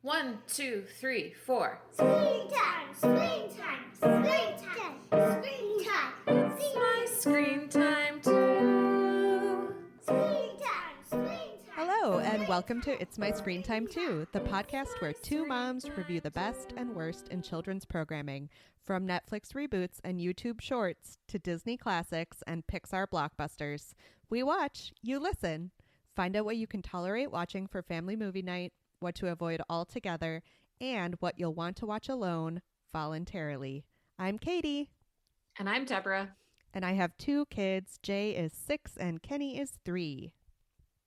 One, two, three, four. Screen time, screen time, screen time, screen time. It's my screen time too. Screen time, screen time. Hello, and welcome to It's My Screen Time Too, the podcast where two moms review the best and worst in children's programming, from Netflix reboots and YouTube shorts to Disney classics and Pixar blockbusters. We watch, you listen. Find out what you can tolerate watching for family movie night, what to avoid altogether, and what you'll want to watch alone voluntarily. I'm Katie. And I'm Deborah. And I have two kids. Jay is 6 and Kenny is 3.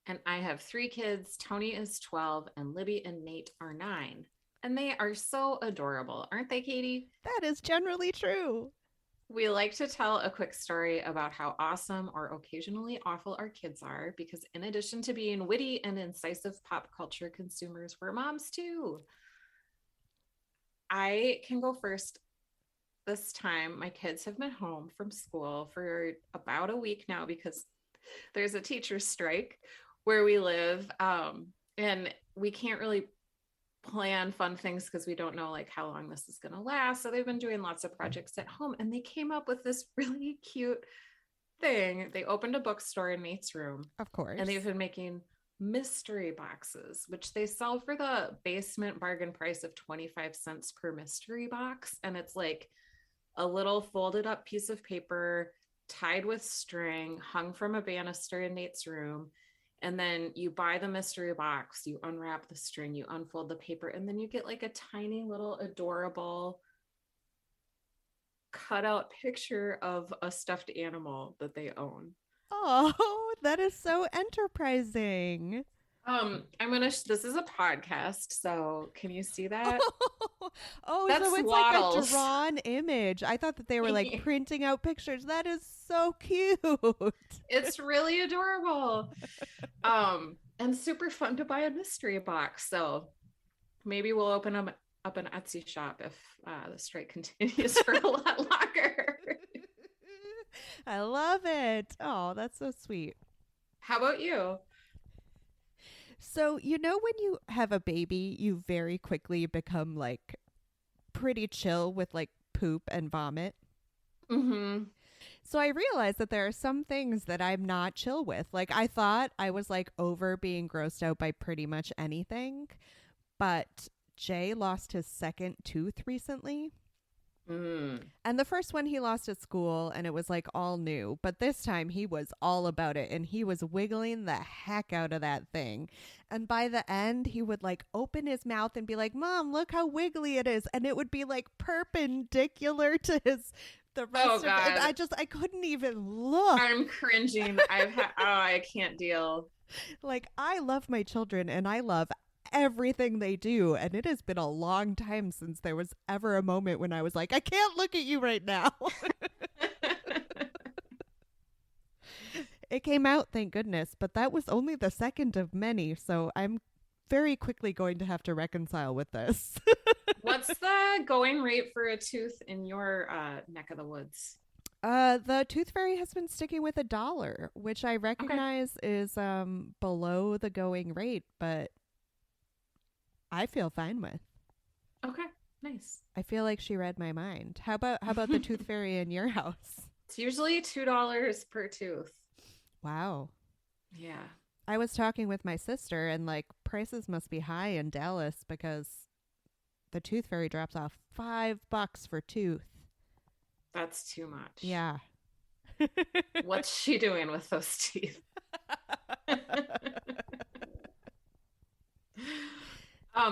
And I have 3 kids. Tony is 12 and Libby and Nate are 9. And they are so adorable, aren't they, Katie? That is generally true. We like to tell a quick story about how awesome or occasionally awful our kids are, because in addition to being witty and incisive pop culture consumers, we're moms too. I can go first this time. My kids have been home from school for about a week now because there's a teacher strike where we live, and we can't really plan fun things because we don't know like how long this is going to last. So they've been doing lots of projects at home, and they came up with this really cute thing. They opened a bookstore in Nate's room, Of course. and they've been making mystery boxes, which they sell for the basement bargain price of 25 cents per mystery box. And it's like a little folded up piece of paper tied with string, hung from a banister in Nate's room. And then you buy the mystery box, you unwrap the string, you unfold the paper, and then you get like a tiny little adorable cutout picture of a stuffed animal that they own. Oh, that is so enterprising. This is a podcast, so can you see that? Oh, That's so it's waddles. like a drawn image. I thought that they were like printing out pictures. That is so cute. It's really adorable. And super fun to buy a mystery box. So maybe we'll open up an Etsy shop if the strike continues for a lot longer. I love it. Oh, that's so sweet. How about you? So, when you have a baby, you very quickly become like pretty chill with like poop and vomit. Mm-hmm. So I realized that there are some things that I'm not chill with. Like I thought I was like over being grossed out by pretty much anything, but Jay lost his second tooth recently. And the first one he lost at school, and it was like all new. But this time he was all about it, and he was wiggling the heck out of that thing. And by the end, he would like open his mouth and be like, "Mom, look how wiggly it is." And it would be like perpendicular to the rest of it. And I couldn't even look. I'm cringing. I can't deal. Like, I love my children and I love everything they do, and it has been a long time since there was ever a moment when I was like, I can't look at you right now. It came out, thank goodness, but that was only the second of many, so I'm very quickly going to have to reconcile with this. What's the going rate for a tooth in your neck of the woods? The Tooth Fairy has been sticking with $1, which I recognize is below the going rate, but I feel fine with. Okay, nice. I feel like she read my mind. How about the Tooth Fairy in your house? It's usually $2 per tooth. Wow. Yeah. I was talking with my sister, and like prices must be high in Dallas because the Tooth Fairy drops off $5 for tooth. That's too much. Yeah. What's she doing with those teeth?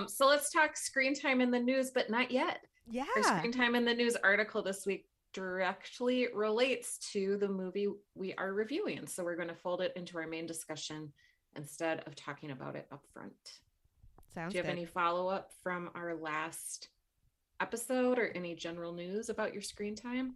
So let's talk screen time in the news, but not yet. Yeah. Our screen time in the news article this week directly relates to the movie we are reviewing. So we're going to fold it into our main discussion instead of talking about it up front. Sounds Do you have good. any follow-up from our last episode or any general news about your screen time?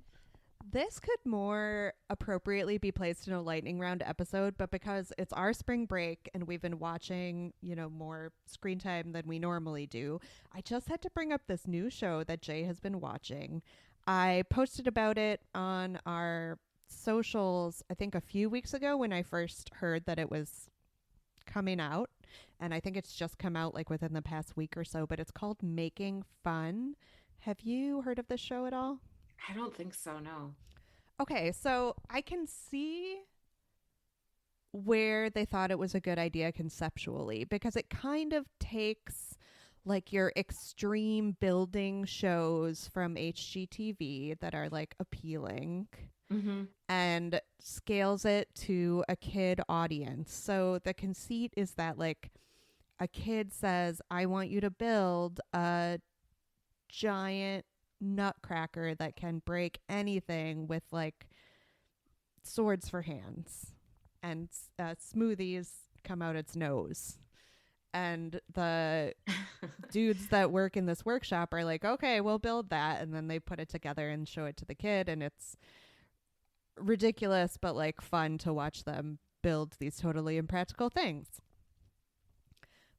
This could more appropriately be placed in a lightning round episode, but because it's our spring break and we've been watching, more screen time than we normally do, I just had to bring up this new show that Jay has been watching. I posted about it on our socials, I think a few weeks ago when I first heard that it was coming out. and I think it's just come out like within the past week or so, but it's called Making Fun. Have you heard of this show at all? I don't think so, no. Okay, so I can see where they thought it was a good idea conceptually because it kind of takes like your extreme building shows from HGTV that are like appealing Mm-hmm. and scales it to a kid audience. So the conceit is that like a kid says, I want you to build a giant nutcracker that can break anything with like swords for hands and smoothies come out its nose. And the dudes that work in this workshop are like, okay, we'll build that. And then they put it together and show it to the kid. And it's ridiculous, but like fun to watch them build these totally impractical things.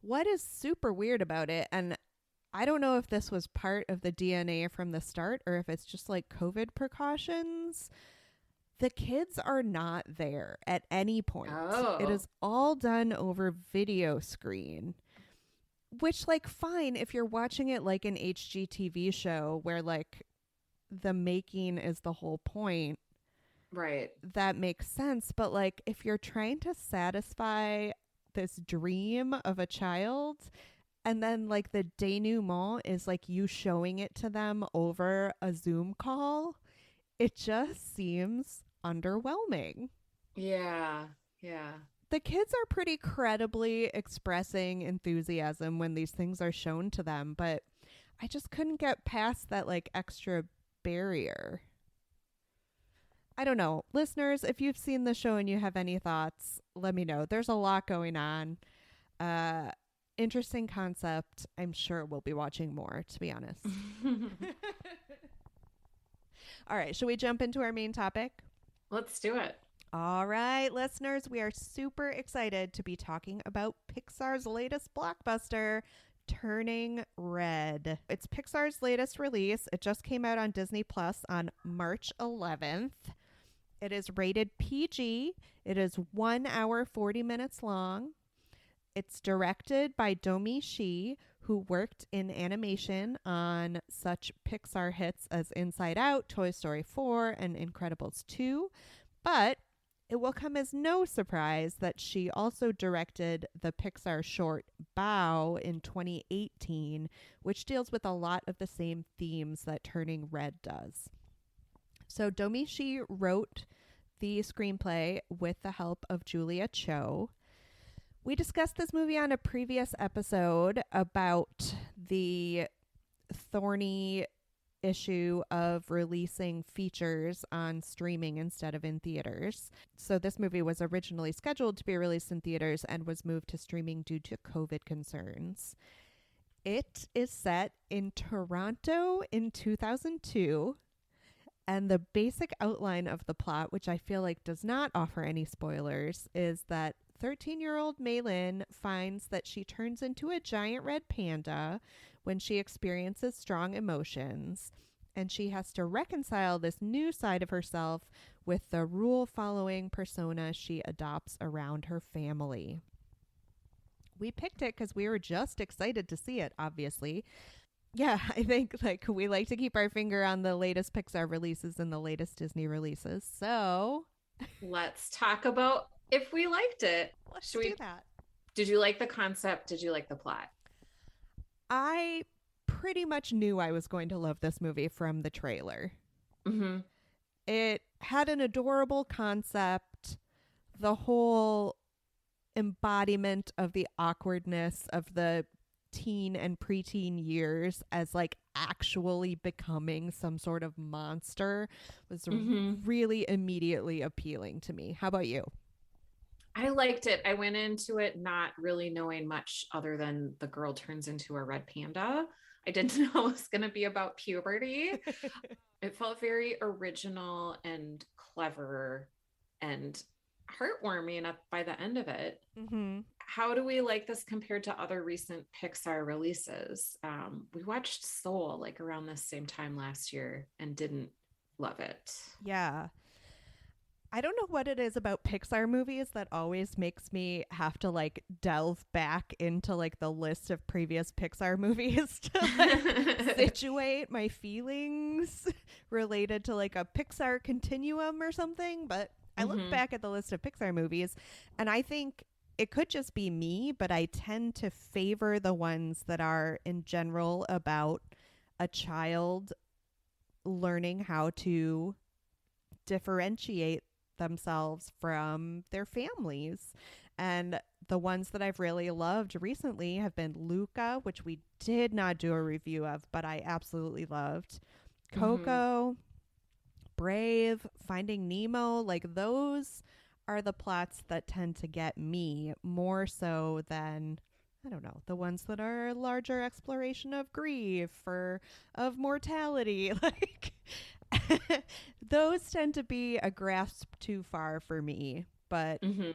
What is super weird about it, and I don't know if this was part of the DNA from the start or if it's just like COVID precautions, the kids are not there at any point. It Oh, is all done over video screen, which, like, fine if you're watching it like an HGTV show where, like, the making is the whole point. right. That makes sense. But, like, if you're trying to satisfy this dream of a child, and then, like, the denouement is, like, you showing it to them over a Zoom call, it just seems underwhelming. Yeah. Yeah. The kids are pretty credibly expressing enthusiasm when these things are shown to them, but I just couldn't get past that like extra barrier. I don't know. Listeners, if you've seen the show and you have any thoughts, let me know. There's a lot going on. Uh Interesting concept. I'm sure we'll be watching more, to be honest. All right, should we jump into our main topic? Let's do it. All right, listeners, we are super excited to be talking about Pixar's latest blockbuster, Turning Red. It's Pixar's latest release. It just came out on Disney Plus on March 11th. It is rated PG. It is 1 hour, 40 minutes long. It's directed by Domi Shi, who worked in animation on such Pixar hits as Inside Out, Toy Story 4, and Incredibles 2. But it will come as no surprise that she also directed the Pixar short Bow in 2018, which deals with a lot of the same themes that Turning Red does. So Domishi wrote the screenplay with the help of Julia Cho. We discussed this movie on a previous episode about the thorny issue of releasing features on streaming instead of in theaters. So this movie was originally scheduled to be released in theaters and was moved to streaming due to COVID concerns. It is set in Toronto in 2002. And the basic outline of the plot, which I feel like does not offer any spoilers, is that 13-year-old Maylin finds that she turns into a giant red panda when she experiences strong emotions, and she has to reconcile this new side of herself with the rule-following persona she adopts around her family. We picked it because we were just excited to see it, obviously. Yeah, I think like we like to keep our finger on the latest Pixar releases and the latest Disney releases. So Let's talk about if we liked it. let's Should we? do that. Did you like the concept? Did you like the plot? I pretty much knew I was going to love this movie from the trailer. Mm-hmm. It had an adorable concept, the whole embodiment of the awkwardness of the teen and preteen years as like actually becoming some sort of monster was really immediately appealing to me. How about you? I liked it. I went into it not really knowing much other than the girl turns into a red panda. I didn't know it was going to be about puberty. It felt very original and clever and heartwarming up by the end of it. Mm-hmm. How do we like this compared to other recent Pixar releases? We watched Soul like around this same time last year and didn't love it. Yeah. I don't know what it is about Pixar movies that always makes me have to like delve back into like the list of previous Pixar movies to like situate my feelings related to like a Pixar continuum or something. But I look Hmm. back at the list of Pixar movies and I think it could just be me, but I tend to favor the ones that are in general about a child learning how to differentiate themselves from their families. And the ones that I've really loved recently have been Luca, which we did not do a review of, but I absolutely loved. Hmm. Coco, Brave, Finding Nemo, like those are the plots that tend to get me more so than I don't know, the ones that are larger exploration of grief or of mortality. Like those tend to be a grasp too far for me. But Hmm.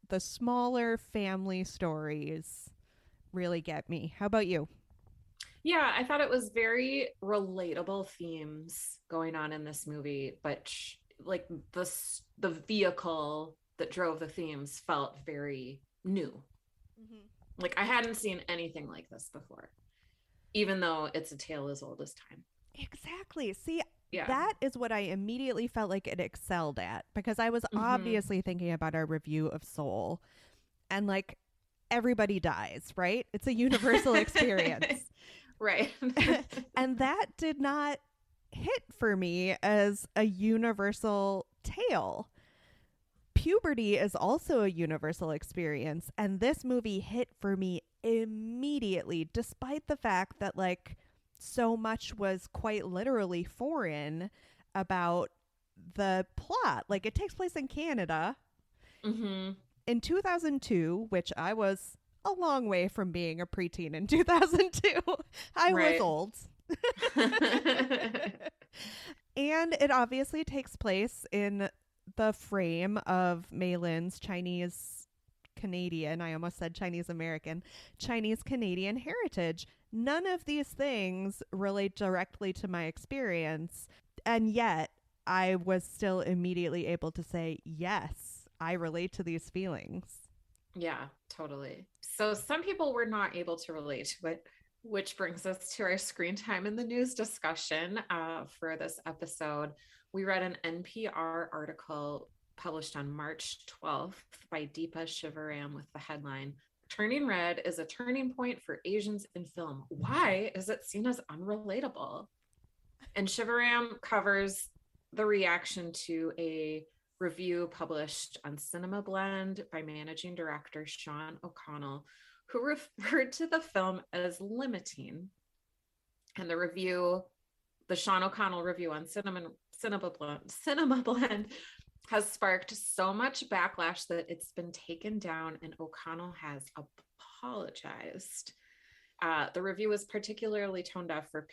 the smaller family stories really get me. How about you? Yeah, I thought it was very relatable themes going on in this movie, but like the vehicle that drove the themes felt very new. Mm-hmm. Like I hadn't seen anything like this before, even though it's a tale as old as time. Exactly. See, Yeah. that is what I immediately felt like it excelled at because I was Hmm. obviously thinking about our review of Soul and like everybody dies, right? It's a universal experience. Right. And that did not hit for me as a universal tale. Puberty is also a universal experience, and this movie hit for me immediately, despite the fact that, like, so much was quite literally foreign about the plot. Like, it takes place in Canada Hmm. in 2002, which I was a long way from being a preteen in 2002. I was Right. old. And it obviously takes place in the frame of Maylin's Chinese Canadian, I almost said Chinese American, Chinese Canadian heritage. None of these things relate directly to my experience. And yet, I was still immediately able to say, yes, I relate to these feelings. Yeah, totally. So some people were not able to relate to it, which brings us to our screen time in the news discussion for this episode. We read an NPR article published on March 12th by Deepa Shivaram with the headline, Turning Red is a turning point for Asians in film. Why is it seen as unrelatable? And Shivaram covers the reaction to a review published on Cinema Blend by managing director Sean O'Connell, who referred to the film as limiting. And the Sean O'Connell review on Cinema Blend has sparked so much backlash that it's been taken down, and O'Connell has apologized. The review was particularly tone deaf for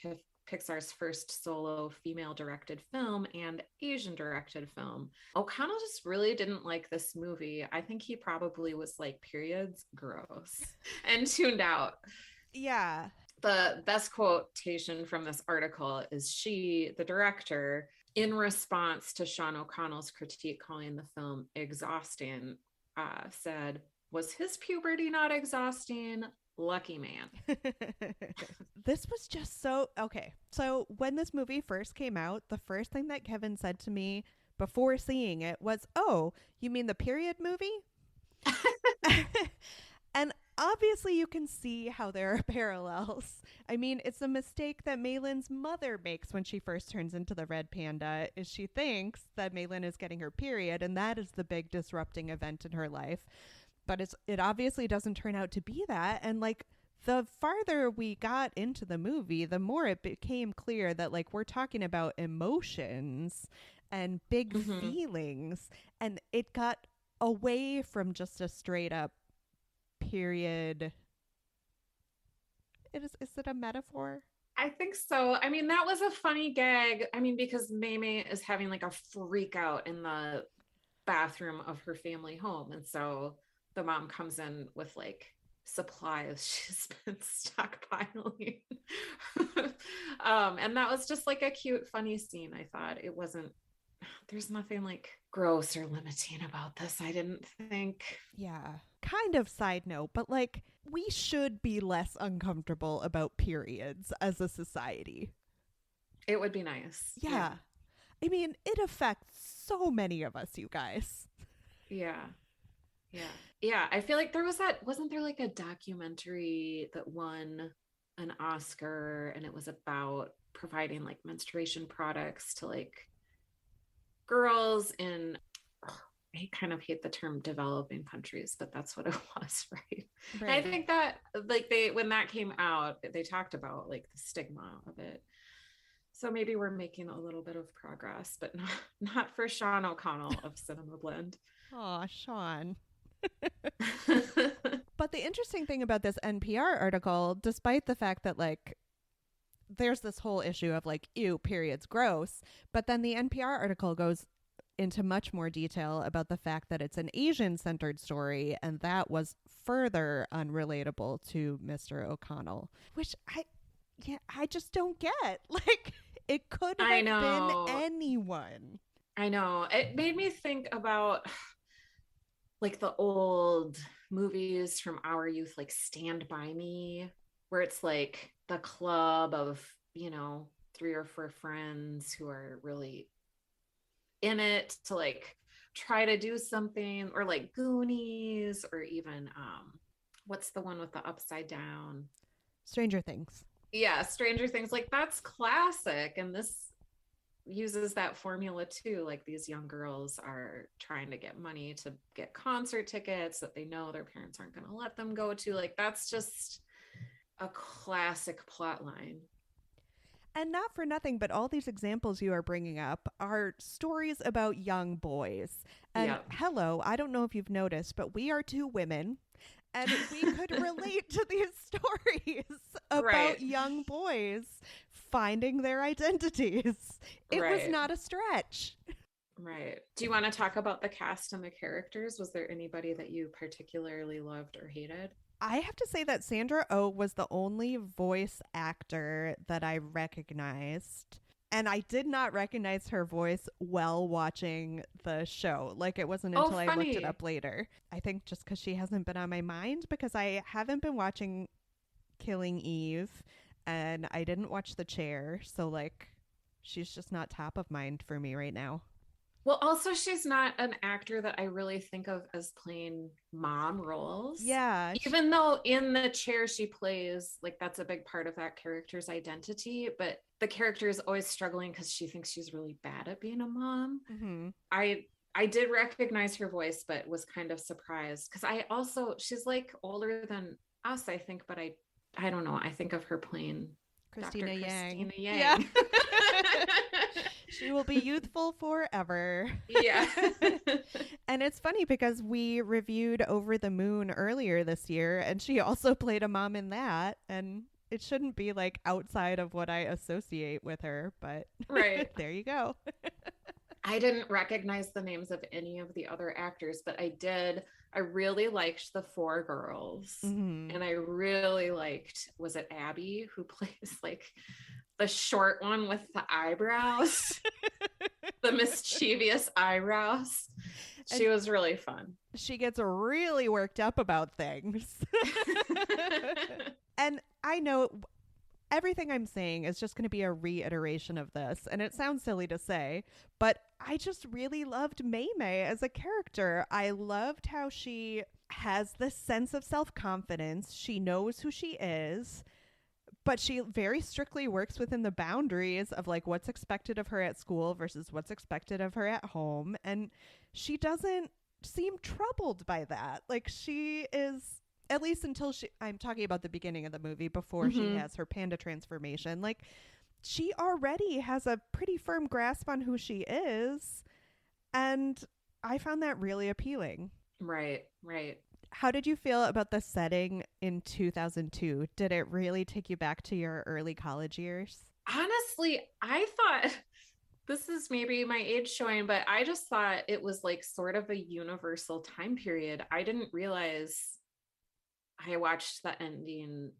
Pixar's first solo female directed film and Asian directed film. O'Connell just really didn't like this movie. I think he probably was like, periods, gross, and tuned out. Yeah. The best quotation from this article is she, the director, in response to Sean O'Connell's critique calling the film exhausting, said, was his puberty not exhausting? Lucky man. This was just so okay. So when this movie first came out, the first thing that Kevin said to me before seeing it was, "Oh, you mean the period movie?" And obviously you can see how there are parallels. I mean, it's a mistake that Maylin's mother makes when she first turns into the red panda is she thinks that Maylin is getting her period and that is the big disrupting event in her life. But it obviously doesn't turn out to be that, and like the farther we got into the movie, the more it became clear that like we're talking about emotions and big Mm-hmm. feelings, and it got away from just a straight up period. Is it a metaphor? I think so. I mean, that was a funny gag. I mean, because Mei is having like a freak out in the bathroom of her family home. And so the mom comes in with like supplies she's been stockpiling. And that was just like a cute, funny scene. I thought it wasn't there's nothing like gross or limiting about this, I didn't think. Yeah. Kind of side note, but like we should be less uncomfortable about periods as a society. It would be nice. Yeah. Yeah. I mean, it affects so many of us, you guys. Yeah. Yeah. Yeah. I feel like there was that, wasn't there like a documentary that won an Oscar and it was about providing like menstruation products to like girls in, I kind of hate the term developing countries, but that's what it was, right? And I Right. think that like when that came out, they talked about like the stigma of it. So maybe we're making a little bit of progress, but not for Sean O'Connell of Cinema Blend. Aw, Sean. But the interesting thing about this NPR article, despite the fact that like there's this whole issue of like, ew, periods gross, but then the NPR article goes into much more detail about the fact that it's an Asian centered story, and that was further unrelatable to Mr. O'Connell, which I just don't get. Like, it could I have been know. anyone. I know. It made me think about like the old movies from our youth, like Stand By Me, where it's like the club of, you know, three or four friends who are really in it to like try to do something, or like Goonies, or even what's the one with the upside down? Stranger Things. Yeah, Stranger Things. Like that's classic, and this uses that formula too. Like these young girls are trying to get money to get concert tickets that they know their parents aren't going to let them go to. Like that's just a classic plot line. And not for nothing, but all these examples you are bringing up are stories about young boys. And Yep. hello, I don't know if you've noticed, but we are two women, and we could relate to these stories Right. about young boys finding their identities. It was Right. not a stretch. Right. Do you want to talk about the cast and the characters? Was there anybody that you particularly loved or hated? I have to say that Sandra Oh was the only voice actor that I recognized. And I did not recognize her voice while watching the show. Like, it wasn't Oh, until I looked it funny. up later. I think just because she hasn't been on my mind, because I haven't been watching Killing Eve and I didn't watch The Chair. So, like, she's just not top of mind for me right now. Well, also, she's not an actor that I really think of as playing mom roles. Yeah. Even though in the chair she plays, like that's a big part of that character's identity, but the character is always struggling because she thinks she's really bad at being a mom. Mm-hmm. I did recognize her voice, but was kind of surprised because I also she's like older than us, I think, but I don't know. I think of her playing Christina Dr. Yang. Christina Yeah. Yang. She will be youthful forever. Yeah. And it's funny because we reviewed Over the Moon earlier this year, and she also played a mom in that. And it shouldn't be like outside of what I associate with her, but Right. there you go. I didn't recognize the names of any of the other actors, but I did. I really liked the four girls. Mm-hmm. And I really liked, was it Abby who plays like the short one with the eyebrows, the mischievous eyebrows? She And was really fun. she gets really worked up about things. And I know everything I'm saying is just going to be a reiteration of this, and it sounds silly to say, but I just really loved Mei Mei as a character. I loved how she has this sense of self confidence. She knows who she is, but she very strictly works within the boundaries of like what's expected of her at school versus what's expected of her at home. And she doesn't seem troubled by that. Like she is, at least until I'm talking about the beginning of the movie before she Mm-hmm. has her panda transformation. Like she already has a pretty firm grasp on who she is. And I found that really appealing. Right, right. How did you feel about the setting in 2002? Did it really take you back to your early college years? Honestly, I thought this is maybe my age showing, but I just thought it was like sort of a universal time period. I didn't realize I watched the ending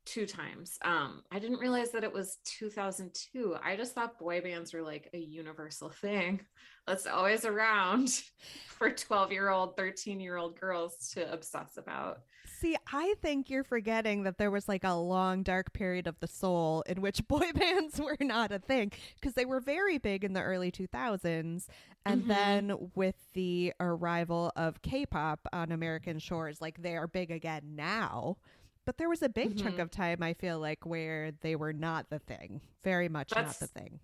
two times. I didn't realize that it was 2002. I just thought boy bands were like a universal thing that's always around for 12-year-old, 13-year-old girls to obsess about. See, I think you're forgetting that there was like a long dark period of the soul in which boy bands were not a thing because they were very big in the early 2000s. And Mm-hmm. then with the arrival of K-pop on American shores, like they are big again now. But there was a big chunk Mm-hmm. of time, I feel like, where they were not the thing. Very much not the That's thing.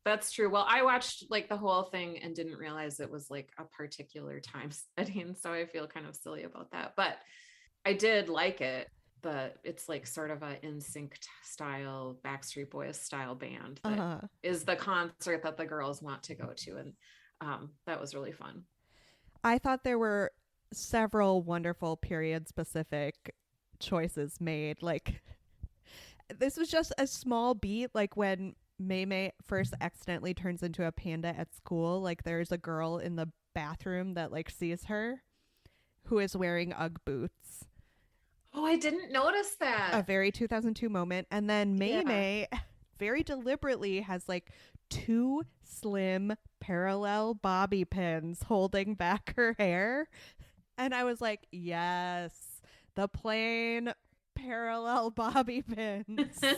that's true. Well, I watched like the whole thing and didn't realize it was like a particular time setting, so I feel kind of silly about that. But I did like it, but it's like sort of a NSYNC style, Backstreet Boys style band that Uh-huh. is the concert that the girls want to go to, and that was really fun. I thought there were several wonderful period specific choices made. Like this was just a small beat, like when Mei Mei first accidentally turns into a panda at school, like there's a girl in the bathroom that like sees her who is wearing Ugg boots. Oh, I didn't notice A that. very 2002 moment. And then Mei Yeah. Mei very deliberately has like two slim parallel bobby pins holding back her hair. And I was like, yes, the plain parallel bobby pins.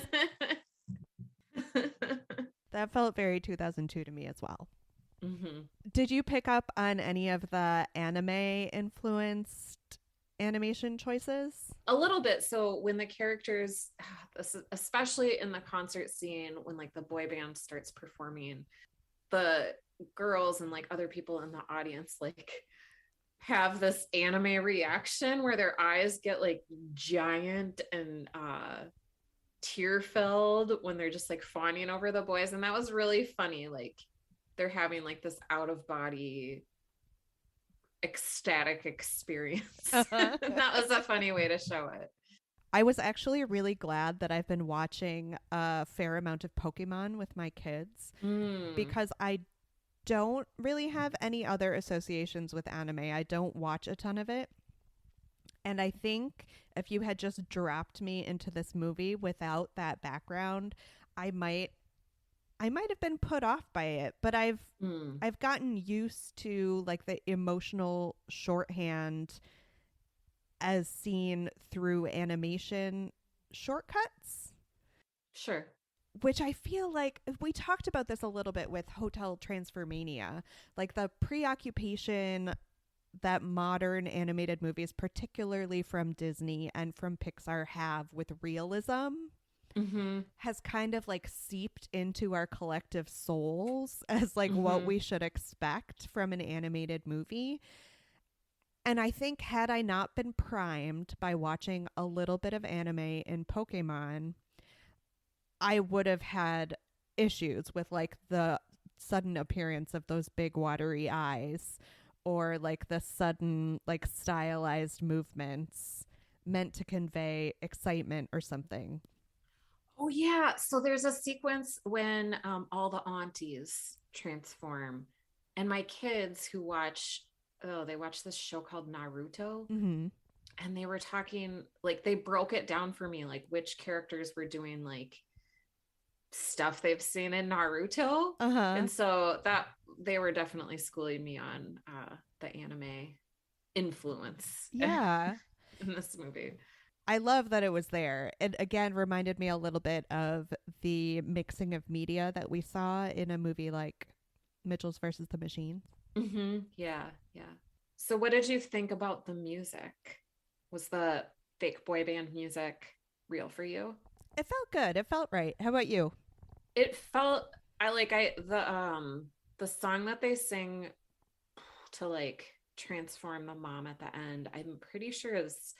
That felt very 2002 to me as well. hmm Did you pick up on any of the anime influenced animation choices? A little bit. So when the characters, especially in the concert scene, when like the boy band starts performing, the girls and like other people in the audience like have this anime reaction where their eyes get like giant and tear filled when they're just like fawning over the boys, and that was really funny. Like they're having like this out of body ecstatic experience. That was a funny way to show it. I was actually really glad that I've been watching a fair amount of Pokemon with my kids Mm, because I don't really have any other associations with anime. I don't watch a ton of it. And I think if you had just dropped me into this movie without that background, I might I might have been put off by it, but mm, I've gotten used to like the emotional shorthand as seen through animation shortcuts, sure. which I feel like we talked about this a little bit with Hotel Transformania, like the preoccupation that modern animated movies, particularly from Disney and from Pixar, have with realism Mm-hmm. has kind of like seeped into our collective souls as like what Mm-hmm. we should expect from an animated movie. And I think had I not been primed by watching a little bit of anime in Pokemon, I would have had issues with like the sudden appearance of those big watery eyes or like the sudden like stylized movements meant to convey excitement or something. Oh yeah. So there's a sequence when all the aunties transform, and my kids who watch, oh, they watch this show called Naruto, Mhm. and they were talking like they broke it down for me, like which characters were doing like stuff they've seen in Naruto, Uh-huh. and so that they were definitely schooling me on the anime influence Yeah. in this movie. I love that it was there. It again reminded me a little bit of the mixing of media that we saw in a movie like Mitchell's versus the Machines. Yeah, yeah. So, what did you think about the music? Was the fake boy band music real for you? It felt good. It felt right. How about you? It felt I the song that they sing to like transform the mom at the end. I'm pretty sure is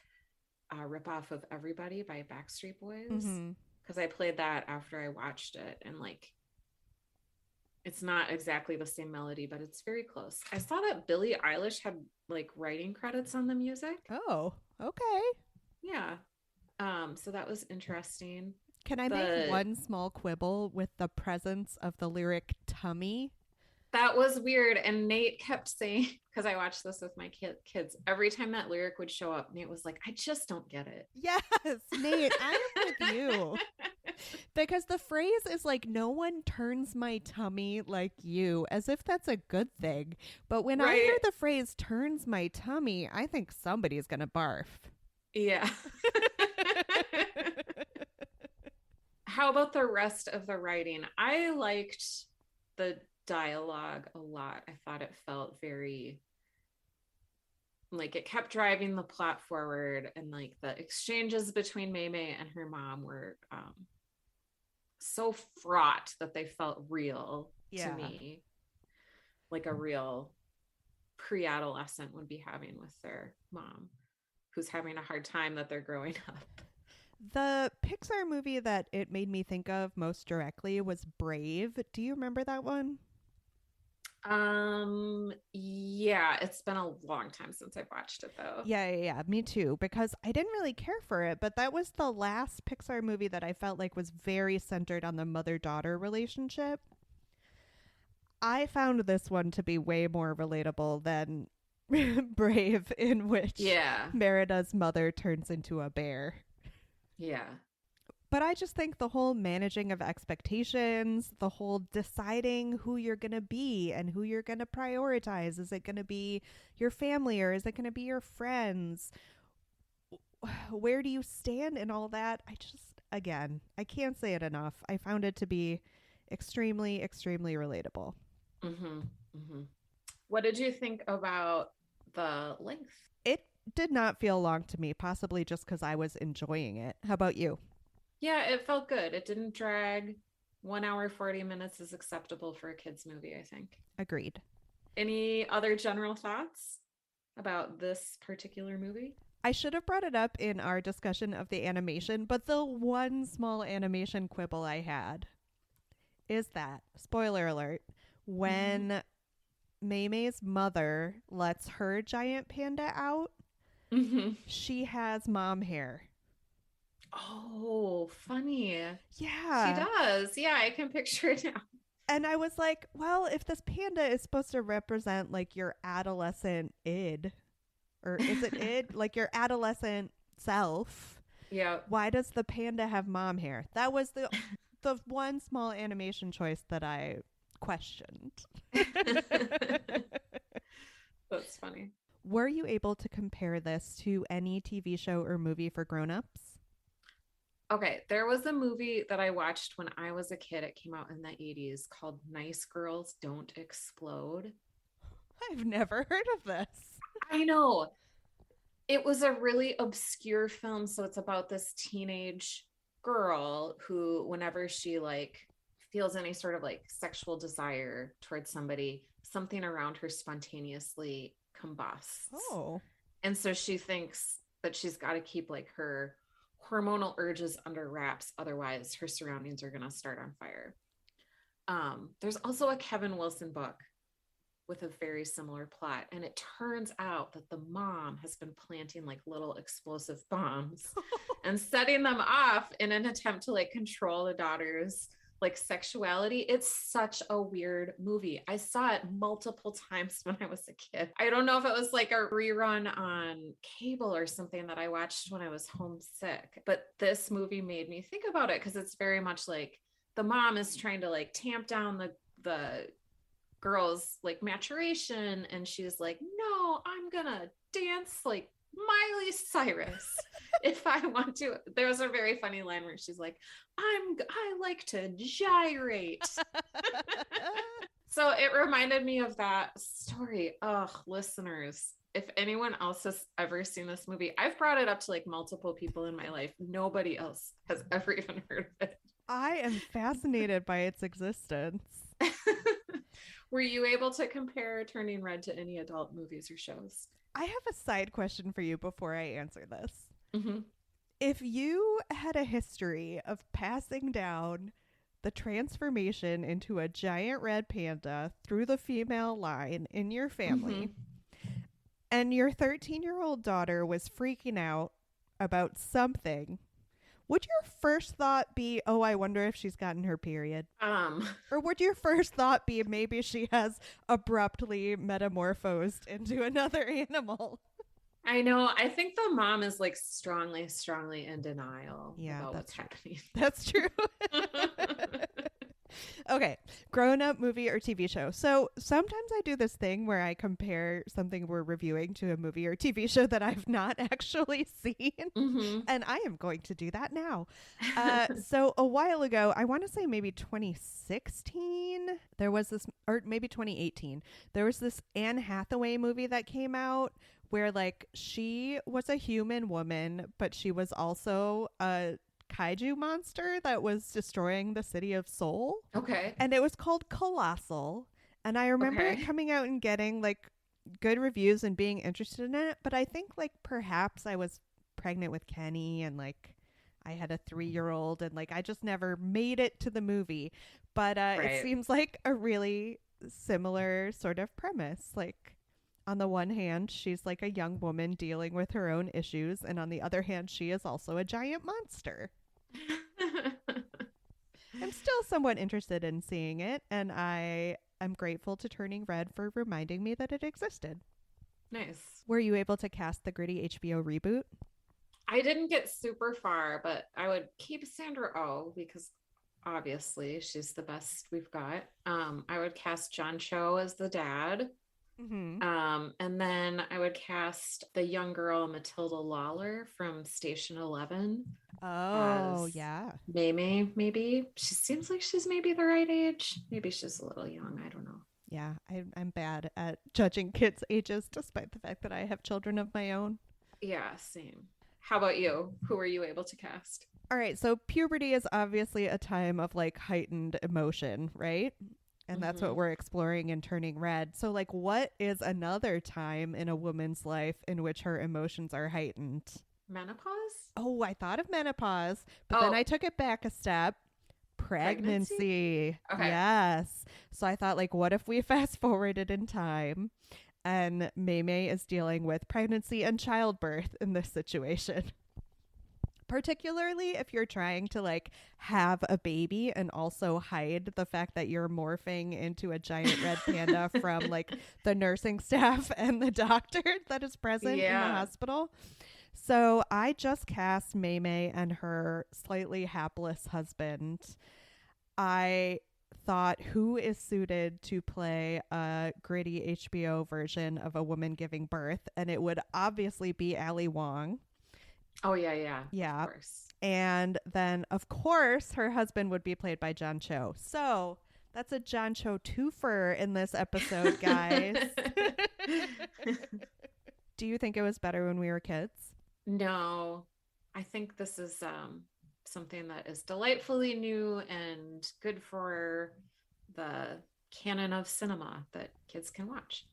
a ripoff of Everybody by Backstreet Boys Mm-hmm. because I played that after I watched it, and like it's not exactly the same melody, but it's very close. I saw that Billie Eilish had like writing credits on the music. Oh, okay. Yeah. So that was interesting. Can I make The one small quibble with the presence of the lyric tummy? That was weird. And Nate kept saying, because I watched this with my kids, every time that lyric would show up, Nate was like, I just don't get it. Yes, Nate, I am with you. Because the phrase is like, no one turns my tummy like you, as if that's a good thing. But when I hear Right. the phrase turns my tummy, I think somebody's going to barf. Yeah. How about the rest of the writing? I liked the dialogue a lot. I thought it felt very like it kept driving the plot forward, and like the exchanges between Mei Mei and her mom were so fraught that they felt real to Yeah. me, like a real pre-adolescent would be having with their mom who's having a hard time that they're growing up. The Pixar movie that it made me think of most directly was Brave. Do you remember that one? Yeah, it's been a long time since I've watched it though. Yeah, me too, because I didn't really care for it, but that was the last Pixar movie that I felt like was very centered on the mother-daughter relationship. I found this one to be way more relatable than Brave, in which Yeah. Merida's mother turns into a bear. Yeah. But I just think the whole managing of expectations, the whole deciding who you're going to be and who you're going to prioritize. Is it going to be your family or is it going to be your friends? Where do you stand in all that? Again, I can't say it enough. I found it to be extremely, extremely relatable. Mm-hmm. Mm-hmm. What did you think about the length? It did not feel long to me, possibly just because I was enjoying it. How about you? Yeah, it felt good. It didn't drag. 1 hour, 40 minutes is acceptable for a kid's movie, I think. Agreed. Any other general thoughts about this particular movie? I should have brought it up in our discussion of the animation, but the one small animation quibble I had is that, spoiler alert, when Mei Mei's mother lets her giant panda out, she has mom hair. Oh, funny. Yeah. She does. Yeah, I can picture it now. And I was like, well, if this panda is supposed to represent like your adolescent id, or is it id? Like your adolescent self. Yeah. Why does the panda have mom hair? That was the one small animation choice that I questioned. That's funny. Were you able to compare this to any TV show or movie for grown-ups? Okay, there was a movie that I watched when I was a kid. It came out in the 80s called Nice Girls Don't Explode. I've never heard of this. I know. It was a really obscure film. So it's about this teenage girl who, whenever she like feels any sort of like sexual desire towards somebody, something around her spontaneously combusts. Oh. And so she thinks that she's got to keep like her hormonal urges under wraps. Otherwise, her surroundings are going to start on fire. There's also a Kevin Wilson book with a very similar plot. And it turns out that the mom has been planting like little explosive bombs and setting them off in an attempt to like control the daughter's like sexuality. It's such a weird movie. I saw it multiple times when I was a kid. I don't know if it was like a rerun on cable or something that I watched when I was homesick, but this movie made me think about it because it's very much like the mom is trying to like tamp down the girl's like maturation, and she's like, no, I'm gonna dance like Miley Cyrus if I want to. There was a very funny line where she's like, I like to gyrate. So it reminded me of that story. Ugh, listeners, if anyone else has ever seen this movie, I've brought it up to like multiple people in my life. Nobody else has ever even heard of it. I am fascinated by its existence. Were you able to compare Turning Red to any adult movies or shows? I have a side question for you before I answer this. Mm-hmm. If you had a history of passing down the transformation into a giant red panda through the female line in your family, and your 13-year-old daughter was freaking out about something, Would your first thought be, oh, I wonder if she's gotten her period? Um, Or would your first thought be maybe she has abruptly metamorphosed into another animal? I know. I think the mom is like strongly, strongly in denial Yeah, about that's what's true. happening. That's true. Okay, grown up movie or TV show. So sometimes I do this thing where I compare something we're reviewing to a movie or TV show that I've not actually seen. Hmm. And I am going to do that now. So a while ago, I want to say maybe 2016, there was this, or maybe 2018, there was this Anne Hathaway movie that came out where like she was a human woman, but she was also a kaiju monster that was destroying the city of Seoul. Okay. And it was called Colossal. And I remember it Okay. coming out and getting like good reviews and being interested in it. But I think like perhaps I was pregnant with Kenny and like I had a 3-year-old and like I just never made it to the movie. But it Right. seems like a really similar sort of premise. Like on the one hand, she's like a young woman dealing with her own issues. And on the other hand, she is also a giant monster. I'm still somewhat interested in seeing it, and I am grateful to Turning Red for reminding me that it existed. Nice. Were you able to cast the gritty HBO reboot? I didn't get super far, but I would keep Sandra Oh because obviously she's the best we've got. I would cast John Cho as the dad. Mm-hmm. And then I would cast the young girl Matilda Lawler from Station 11 Oh, as yeah. Maymay, maybe. She seems like she's maybe the right age. Maybe she's a little young. I don't know. Yeah, I'm bad at judging kids' ages, despite the fact that I have children of my own. Yeah, same. How about you? Who were you able to cast? All right, so puberty is obviously a time of like heightened emotion, right? And that's what Hmm. we're exploring in Turning Red. So, like, what is another time in a woman's life in which her emotions are heightened? Menopause? Oh, I thought of menopause, but then Oh, I took it back a step. pregnancy? Pregnancy. Okay. Yes. So I thought, like, what if we fast forwarded in time and Maymay is dealing with pregnancy and childbirth in this situation? Particularly if you're trying to like have a baby and also hide the fact that you're morphing into a giant red panda from like the nursing staff and the doctor that is present in the Yeah. hospital. So I just cast Maymay and her slightly hapless husband. I thought who is suited to play a gritty HBO version of a woman giving birth, and it would obviously be Ali Wong. Oh, yeah, yeah. Yeah. Of course. And then, of course, her husband would be played by John Cho. So that's a John Cho twofer in this episode, guys. Do you think it was better when we were kids? No, I think this is something that is delightfully new and good for the canon of cinema that kids can watch.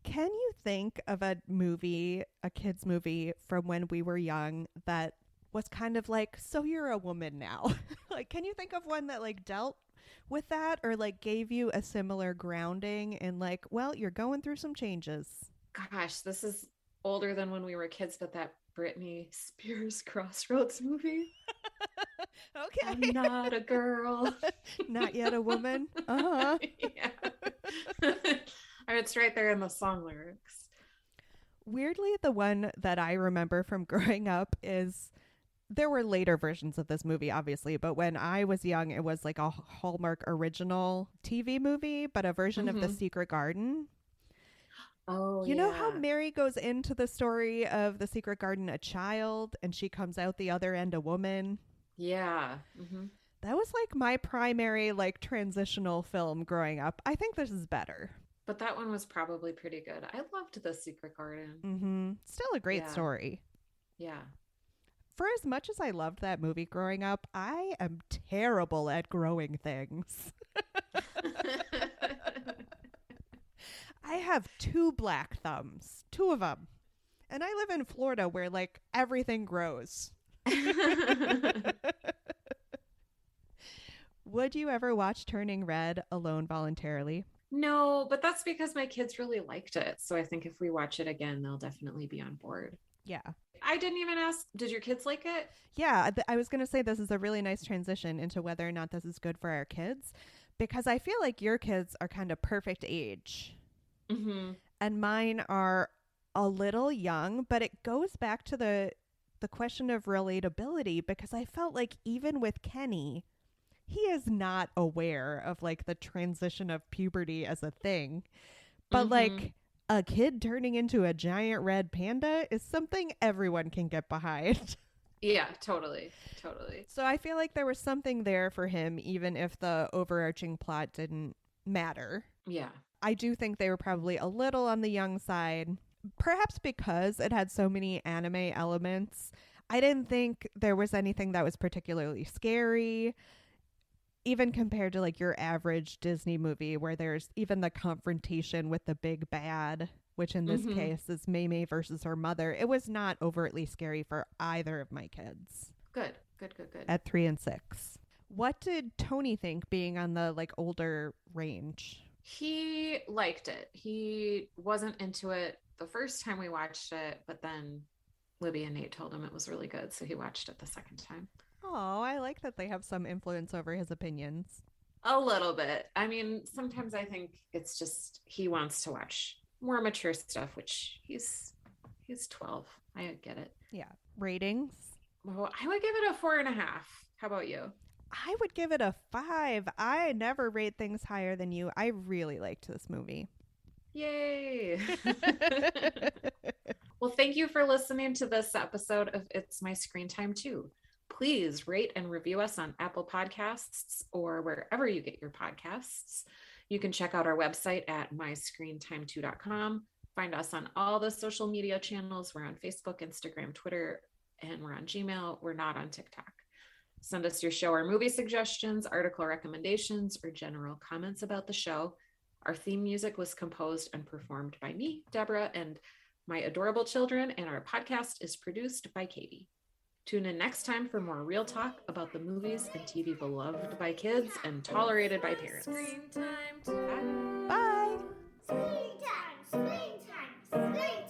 Can you think of a movie, a kids' movie from when we were young that was kind of like, so you're a woman now? Like, can you think of one that like dealt with that or like gave you a similar grounding in like, well, you're going through some changes? Gosh, this is older than when we were kids, but that Britney Spears Crossroads movie. I'm Okay. not a girl. Not yet a woman. Uh-huh. Yeah. I mean, it's right there in the song lyrics. Weirdly, the one that I remember from growing up is there were later versions of this movie, obviously, but when I was young, it was like a Hallmark original TV movie, but a version of The Hmm. Secret Garden. Oh, You know how yeah. Mary goes into the story of The Secret Garden a child and she comes out the other end a woman? Yeah. Hmm. That was like my primary like transitional film growing up. I think this is better. But that one was probably pretty good. I loved The Secret Garden. Mm-hmm. Still a great Yeah. story. Yeah. For as much as I loved that movie growing up, I am terrible at growing things. I have 2 black thumbs, 2 of them. And I live in Florida where like everything grows. Would you ever watch Turning Red alone voluntarily? No, but that's because my kids really liked it. So I think if we watch it again, they'll definitely be on board. Yeah. I didn't even ask, did your kids like it? Yeah, I was going to say this is a really nice transition into whether or not this is good for our kids, because I feel like your kids are kind of perfect age Mm-hmm. and mine are a little young, but it goes back to the question of relatability, because I felt like even with Kenny, he is not aware of like the transition of puberty as a thing. But Mm-hmm. like a kid turning into a giant red panda is something everyone can get behind. Yeah, totally. Totally. So I feel like there was something there for him, even if the overarching plot didn't matter. Yeah. I do think they were probably a little on the young side, perhaps because it had so many anime elements. I didn't think there was anything that was particularly scary, even compared to like your average Disney movie where there's even the confrontation with the big bad, which in this Mm-hmm. case is Mei versus her mother. It was not overtly scary for either of my kids Good. Good, good, good. at 3 and 6. What did Tony think being on the like older range? He liked it. He wasn't into it the first time we watched it, but then Libby and Nate told him it was really good, so he watched it the second time. Oh, I like that they have some influence over his opinions. A little bit. I mean, sometimes I think it's just he wants to watch more mature stuff, which he's 12. I get it. Yeah. Ratings? Well, I would give it a 4.5. How about you? I would give it a 5. I never rate things higher than you. I really liked this movie. Yay. Well, thank you for listening to this episode of It's My Screen Time Too. Please rate and review us on Apple Podcasts or wherever you get your podcasts. You can check out our website at myscreentime2.com. Find us on all the social media channels. We're on Facebook, Instagram, Twitter, and we're on Gmail. We're not on TikTok. Send us your show or movie suggestions, article recommendations, or general comments about the show. Our theme music was composed and performed by me, Deborah, and my adorable children, and our podcast is produced by Katie. Tune in next time for more real talk about the movies and TV beloved by kids and tolerated by parents. Screen time. Bye. Screen time. Screen time. Screen time.